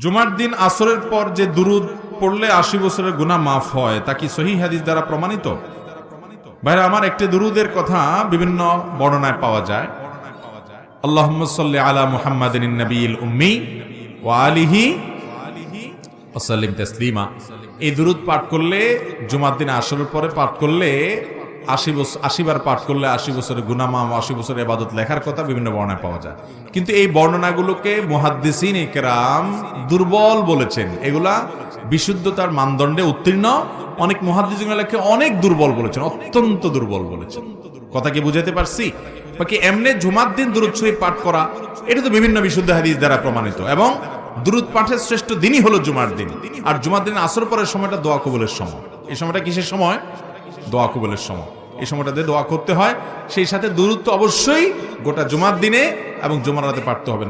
জুমার দিন আসরের পর যে দুরুদ পড়লে ৮০ বছরের গুনাহ মাফ হয় তা কি সহিহ হাদিস দ্বারা প্রমাণিত? ভাইরা আমার, একটি দুরুদের কথা বিভিন্ন বর্ণনায় পাওয়া যায়। আল্লাহুম্মা সাল্লি আলা মুহাম্মাদিন নবিয়িল উম্মি ওয়া আলিহি ওয়া সাল্লিম তাসলিমা। এই দুরুদ পাঠ করলে জুমার দিন আসরের পরে পাঠ করলে ৮০ বার পাঠ করলে ৮০ বছরের গুনাহ মাফ, ৮০ বছরের ইবাদত লেখার কথা বিভিন্ন বর্ণনায় পাওয়া যায়। কিন্তু এই বর্ণনাগুলোকে মুহাদ্দিসিন ইকরাম দুর্বল বলেছেন। এগুলা বিশুদ্ধতার মানদণ্ডে উত্তীর্ণ। অনেক মুহাদ্দিসিনকে অনেক দুর্বল বলেছেন, অত্যন্ত দুর্বল বলেছেন। কথা কি বুঝাতে পারছি? বাকি এমনি জুমার দিন দুরূদ শরীফ পাঠ করা এটা তো বিভিন্ন বিশুদ্ধ হাদিস দ্বারা প্রমাণিত, এবং দুরূদ পাঠের শ্রেষ্ঠ দিনই হলো জুমার দিন। আর জুমার দিন আসর পরের সময়টা দোয়া কবুলের সময়। এই সময়টা কিসের সময়? দোয়া কবুলের সময়। এই সময়টাতে দোয়া করতে হয়। সেই সাথে দুরূদ তো অবশ্যই গোটা জুমার দিনে এবং জুমার রাতে পাঠতে হবে।